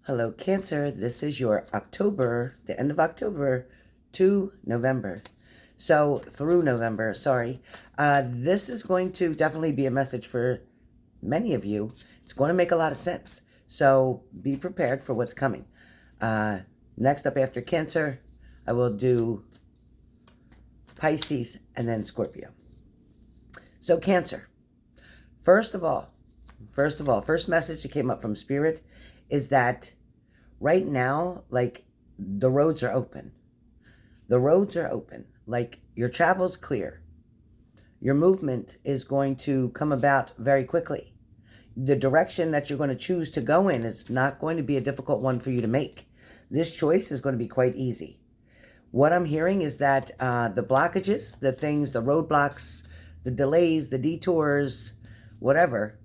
Hello, Cancer. This is your October, the end of October to November. So, through November, sorry. This is going to definitely be a message for many of you. It's going to make a lot of sense. So, be prepared for what's coming. Next up after Cancer, I will do Pisces and then Scorpio. So, Cancer. First message that came up from Spirit is that right now, like, the roads are open. The roads are open. Like, your travel's clear. Your movement is going to come about very quickly. The direction that you're going to choose to go in is not going to be a difficult one for you to make. This choice is going to be quite easy. What I'm hearing is that the blockages, the things, the roadblocks, the delays, the detours, whatever,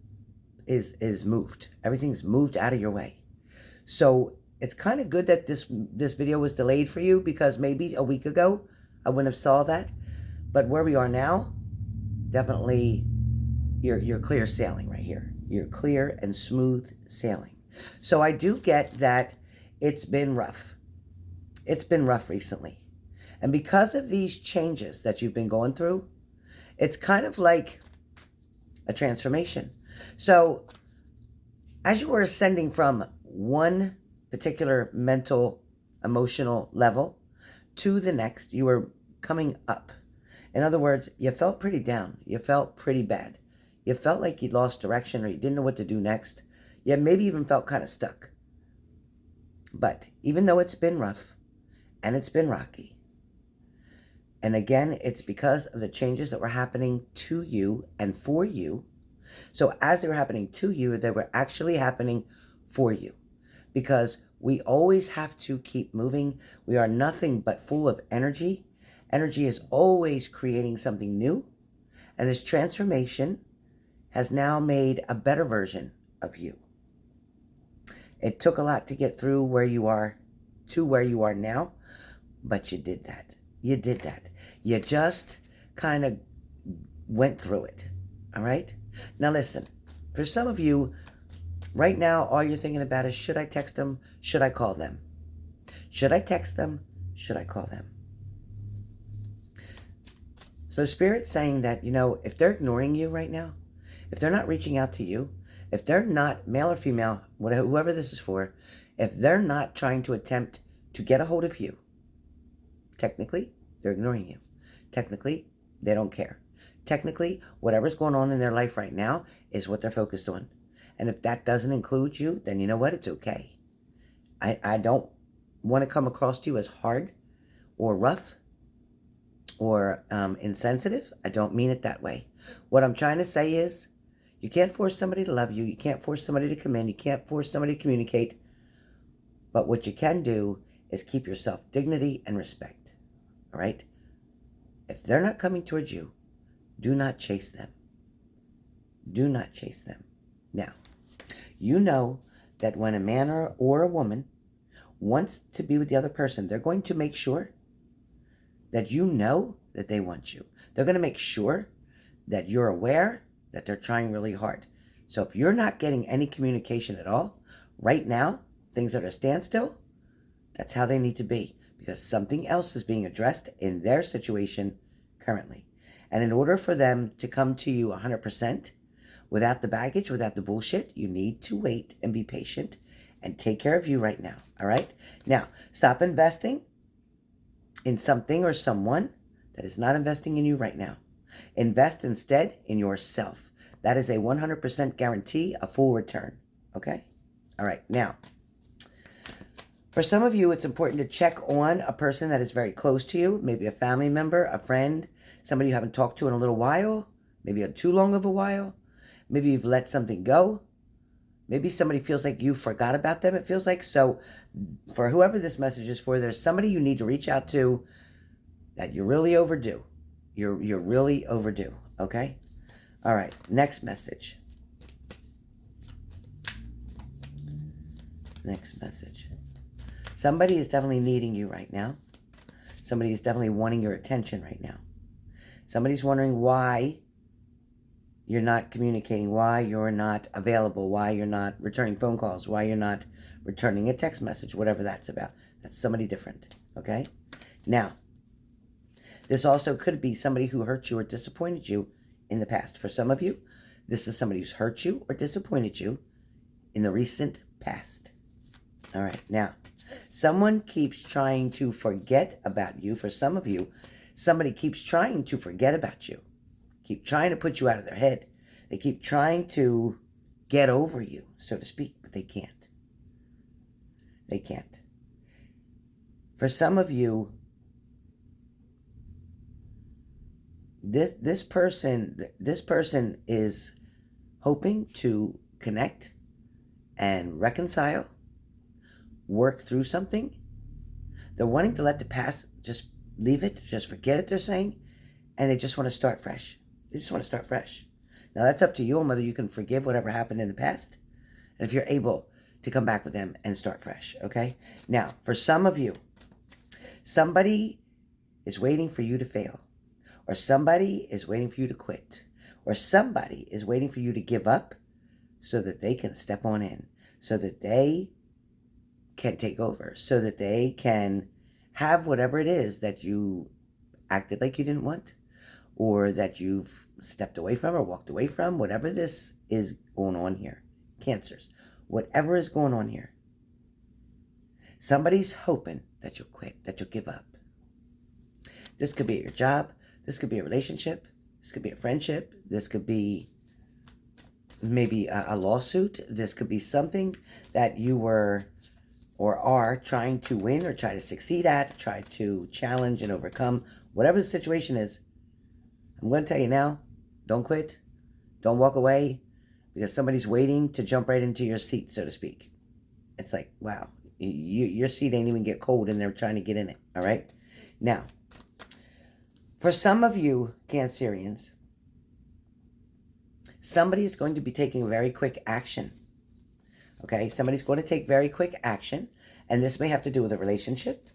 is moved. Everything's moved out of your way. So it's kind of good that this video was delayed for you, because maybe a week ago I wouldn't have saw that. But where we are now, definitely you're clear sailing right here. You're clear and smooth sailing. So I do get that it's been rough. It's been rough recently. And because of these changes that you've been going through, it's kind of like a transformation. So as you were ascending from one particular mental, emotional level to the next, you were coming up. In other words, you felt pretty down. You felt pretty bad. You felt like you'd lost direction, or you didn't know what to do next. You maybe even felt kind of stuck. But even though it's been rough and it's been rocky, and again, it's because of the changes that were happening to you and for you. So as they were happening to you, they were actually happening for you, because we always have to keep moving. We are nothing but full of energy. Energy is always creating something new. And this transformation has now made a better version of you. It took a lot to get through where you are to where you are now, but you did that. You did that. You just kind of went through it. All right? Now listen, for some of you, right now, all you're thinking about is, should I text them? Should I call them? Should I text them? Should I call them? So Spirit's saying that, if they're ignoring you right now, if they're not reaching out to you, if they're not, male or female, whoever this is for, if they're not trying to attempt to get a hold of you, technically, they're ignoring you. Technically, they don't care. Technically, whatever's going on in their life right now is what they're focused on. And if that doesn't include you, then you know what? It's okay. I don't want to come across to you as hard or rough or insensitive. I don't mean it that way. What I'm trying to say is, you can't force somebody to love you. You can't force somebody to come in. You can't force somebody to communicate. But what you can do is keep yourself dignity and respect. All right? If they're not coming towards you, do not chase them. Do not chase them. Now, you know that when a man or a woman wants to be with the other person, they're going to make sure that you know that they want you. They're going to make sure that you're aware that they're trying really hard. So if you're not getting any communication at all, right now, things are at a standstill, that's how they need to be, because something else is being addressed in their situation currently. And in order for them to come to you 100%, without the baggage, without the bullshit, you need to wait and be patient and take care of you right now, all right? Now, stop investing in something or someone that is not investing in you right now. Invest instead in yourself. That is a 100% guarantee, a full return, okay? All right, now, for some of you, it's important to check on a person that is very close to you, maybe a family member, a friend, somebody you haven't talked to in a little while, maybe too long of a while. Maybe you've let something go. Maybe somebody feels like you forgot about them, it feels like. So for whoever this message is for, there's somebody you need to reach out to that you're really overdue. You're really overdue, okay? All right, next message. Next message. Somebody is definitely needing you right now. Somebody is definitely wanting your attention right now. Somebody's wondering why you're not communicating, why you're not available, why you're not returning phone calls, why you're not returning a text message, whatever that's about. That's somebody different, okay? Now, this also could be somebody who hurt you or disappointed you in the past. For some of you, this is somebody who's hurt you or disappointed you in the recent past. All right, now, someone keeps trying to forget about you. For some of you, somebody keeps trying to forget about you, keep trying to put you out of their head. They keep trying to get over you, so to speak, but they can't. They can't. For some of you, this person is hoping to connect and reconcile, work through something. They're wanting to let the past, just leave it, just forget it, they're saying, and they just want to start fresh. They just want to start fresh. Now, that's up to you on whether you can forgive whatever happened in the past, and if you're able to come back with them and start fresh, okay? Now, for some of you, somebody is waiting for you to fail, or somebody is waiting for you to quit, or somebody is waiting for you to give up so that they can step on in, so that they can take over, so that they can have whatever it is that you acted like you didn't want, or that you've stepped away from or walked away from, whatever this is going on here. Cancers, whatever is going on here. Somebody's hoping that you'll quit, that you'll give up. This could be at your job. This could be a relationship. This could be a friendship. This could be maybe a lawsuit. This could be something that you were or are trying to win or try to succeed at, try to challenge and overcome. Whatever the situation is, I'm going to tell you now, don't quit. Don't walk away because somebody's waiting to jump right into your seat, so to speak. It's like, wow, your seat ain't even get cold and they're trying to get in it, all right? Now, for some of you Cancerians, somebody is going to be taking very quick action. Okay, somebody's going to take very quick action, and this may have to do with a relationship.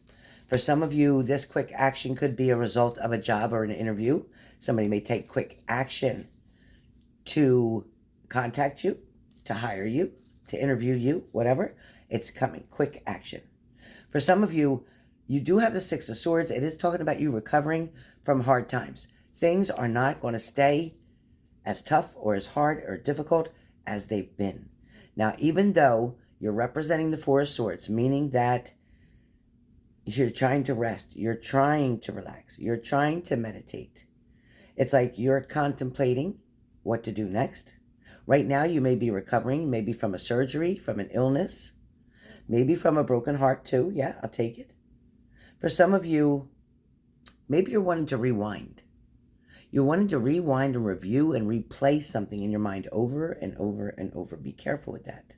For some of you, this quick action could be a result of a job or an interview. Somebody may take quick action to contact you, to hire you, to interview you, whatever. It's coming, quick action. For some of you, you do have the Six of Swords. It is talking about you recovering from hard times. Things are not going to stay as tough or as hard or difficult as they've been. Now, even though you're representing the Four of Swords, meaning that you're trying to rest, you're trying to relax, you're trying to meditate. It's like you're contemplating what to do next. Right now, you may be recovering, maybe from a surgery, from an illness, maybe from a broken heart too. Yeah, I'll take it. For some of you, maybe you're wanting to rewind. You're wanting to rewind and review and replay something in your mind over and over and over. Be careful with that.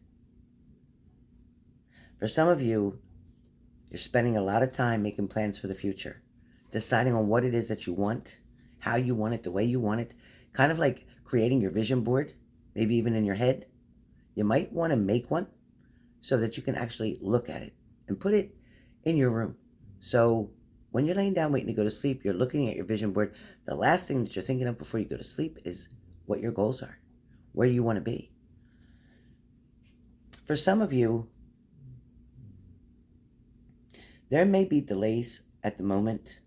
For some of you, you're spending a lot of time making plans for the future, deciding on what it is that you want, how you want it, the way you want it, kind of like creating your vision board, maybe even in your head. You might want to make one so that you can actually look at it and put it in your room. So when you're laying down waiting to go to sleep, you're looking at your vision board. The last thing that you're thinking of before you go to sleep is what your goals are, where you want to be. For some of you, there may be delays at the moment.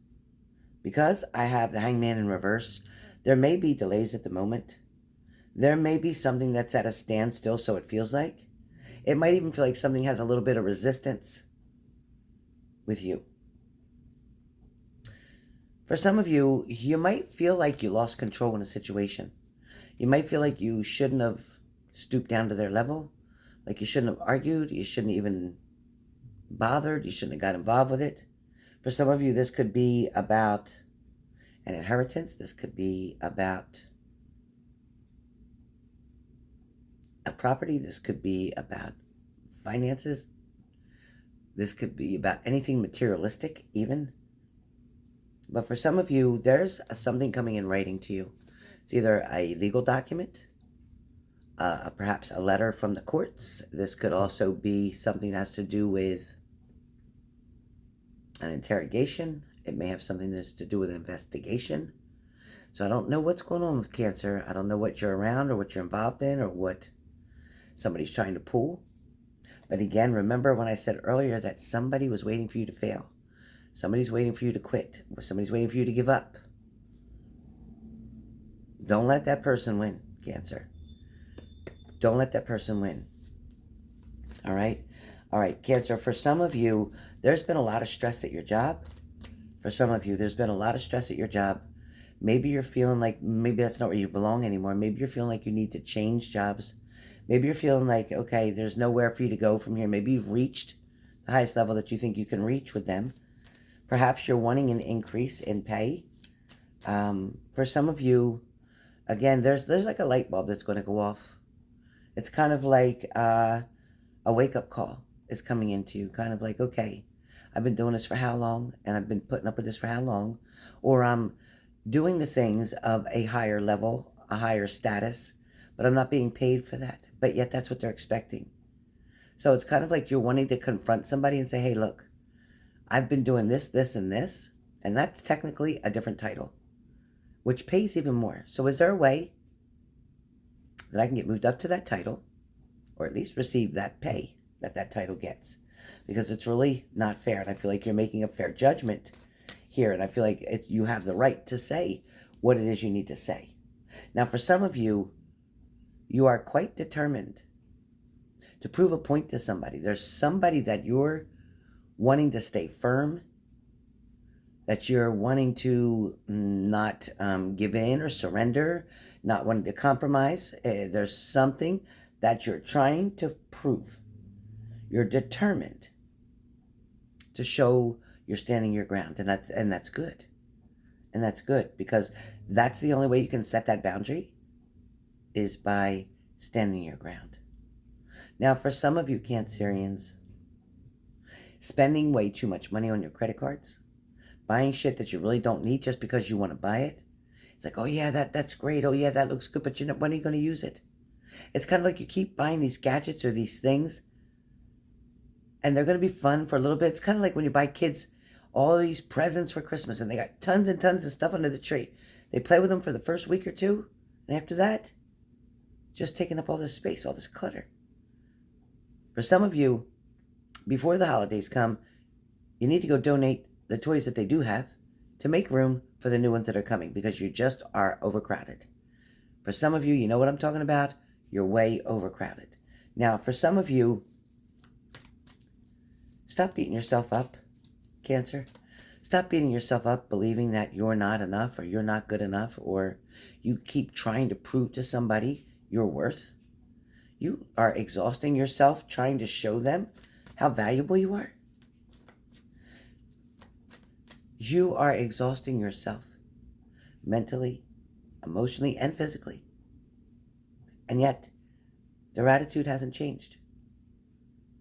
Because I have the Hangman in reverse, there may be delays at the moment. There may be something that's at a standstill, so it feels like. It might even feel like something has a little bit of resistance with you. For some of you, you might feel like you lost control in a situation. You might feel like you shouldn't have stooped down to their level, like you shouldn't have argued, you shouldn't even bothered, you shouldn't have got involved with it. For some of you, this could be about an inheritance. This could be about a property. This could be about finances. This could be about anything materialistic even. But for some of you, there's something coming in writing to you. It's either a legal document, perhaps a letter from the courts. This could also be something that has to do with an interrogation. It may have something that's to do with an investigation. So I don't know what's going on with Cancer. I don't know what you're around or what you're involved in or what somebody's trying to pull. But again, remember when I said earlier that somebody was waiting for you to fail. Somebody's waiting for you to quit. Or somebody's waiting for you to give up. Don't let that person win, Cancer. Don't let that person win. All right? All right, Cancer, for some of you, there's been a lot of stress at your job. For some of you, there's been a lot of stress at your job. Maybe you're feeling like maybe that's not where you belong anymore. Maybe you're feeling like you need to change jobs. Maybe you're feeling like, okay, there's nowhere for you to go from here. Maybe you've reached the highest level that you think you can reach with them. Perhaps you're wanting an increase in pay. For some of you, again, there's like a light bulb that's going to go off. It's kind of like a wake-up call is coming into you. Kind of like, okay, I've been doing this for how long? And I've been putting up with this for how long? Or I'm doing the things of a higher level, a higher status, but I'm not being paid for that. But yet that's what they're expecting. So it's kind of like you're wanting to confront somebody and say, hey, look, I've been doing this, this, and this, and that's technically a different title, which pays even more. So is there a way that I can get moved up to that title, or at least receive that pay that that title gets? Because it's really not fair, and I feel like you're making a fair judgment here, and I feel like you have the right to say what it is you need to say. Now, for some of you, you are quite determined to prove a point to somebody. There's somebody that you're wanting to stay firm, that you're wanting to not give in or surrender, not wanting to compromise. There's something that you're trying to prove. You're determined to show you're standing your ground, and that's good. And that's good, because that's the only way you can set that boundary, is by standing your ground. Now, for some of you Cancerians, spending way too much money on your credit cards, buying shit that you really don't need just because you want to buy it. It's like, oh yeah, that's great. Oh yeah, that looks good, but when are you going to use it? It's kind of like you keep buying these gadgets or these things, and they're going to be fun for a little bit. It's kind of like when you buy kids all these presents for Christmas, and they got tons and tons of stuff under the tree. They play with them for the first week or two, and after that, just taking up all this space, all this clutter. For some of you, before the holidays come, you need to go donate the toys that they do have to make room for the new ones that are coming, because you just are overcrowded. For some of you, you know what I'm talking about. You're way overcrowded. Now, for some of you, stop beating yourself up, Cancer. Stop beating yourself up believing that you're not enough, or you're not good enough, or you keep trying to prove to somebody your worth. You are exhausting yourself trying to show them how valuable you are. You are exhausting yourself mentally, emotionally, and physically. And yet, their attitude hasn't changed.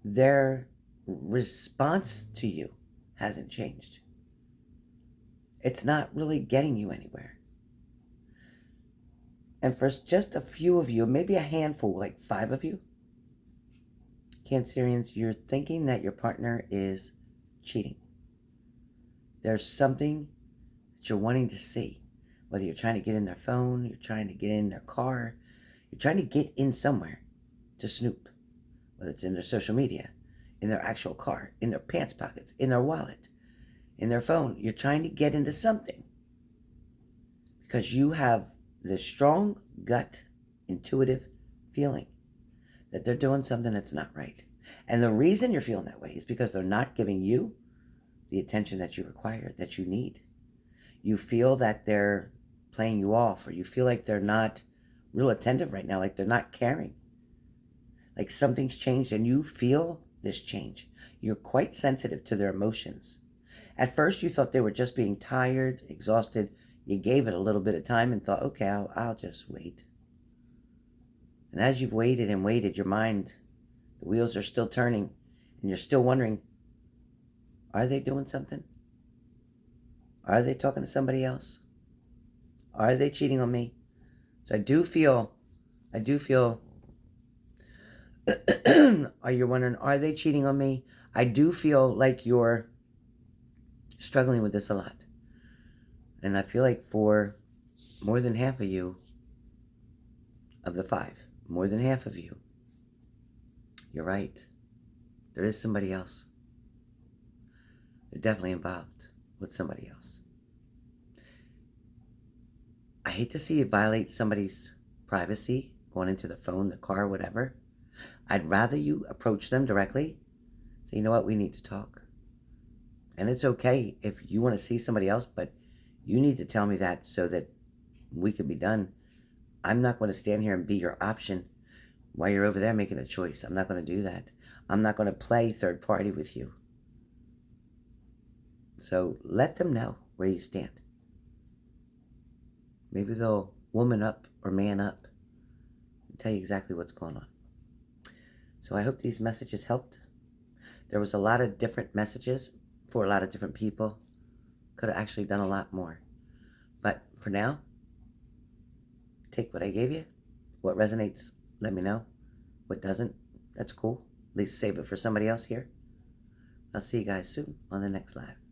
Their response to you hasn't changed. It's not really getting you anywhere. And for just a few of you, maybe a handful, like 5 of you, Cancerians, you're thinking that your partner is cheating. There's something that you're wanting to see. Whether you're trying to get in their phone, you're trying to get in their car, you're trying to get in somewhere to snoop. Whether it's in their social media, in their actual car, in their pants pockets, in their wallet, in their phone. You're trying to get into something because you have this strong gut, intuitive feeling that they're doing something that's not right. And the reason you're feeling that way is because they're not giving you the attention that you require, that you need. You feel that they're playing you off, or you feel like they're not real attentive right now, like they're not caring. Like something's changed, and you feel this change. You're quite sensitive to their emotions. At first, you thought they were just being tired, exhausted. You gave it a little bit of time and thought, okay, I'll just wait. And as you've waited and waited, your mind, the wheels are still turning, and you're still wondering, are they doing something? Are they talking to somebody else? Are they cheating on me? So I do feel, are you wondering, are they cheating on me? I do feel like you're struggling with this a lot. And I feel like for more than half of you, of the 5, more than half of you, you're right. There is somebody else. They're definitely involved with somebody else. I hate to see it violate somebody's privacy, going into the phone, the car, whatever. I'd rather you approach them directly. Say, you know what, we need to talk. And it's okay if you want to see somebody else, but you need to tell me that so that we could be done. I'm not going to stand here and be your option while you're over there making a choice. I'm not going to do that. I'm not going to play third party with you. So let them know where you stand. Maybe they'll woman up or man up and tell you exactly what's going on. So I hope these messages helped. There was a lot of different messages for a lot of different people. Could have actually done a lot more. But for now, take what I gave you. What resonates, let me know. What doesn't, that's cool. At least save it for somebody else here. I'll see you guys soon on the next live.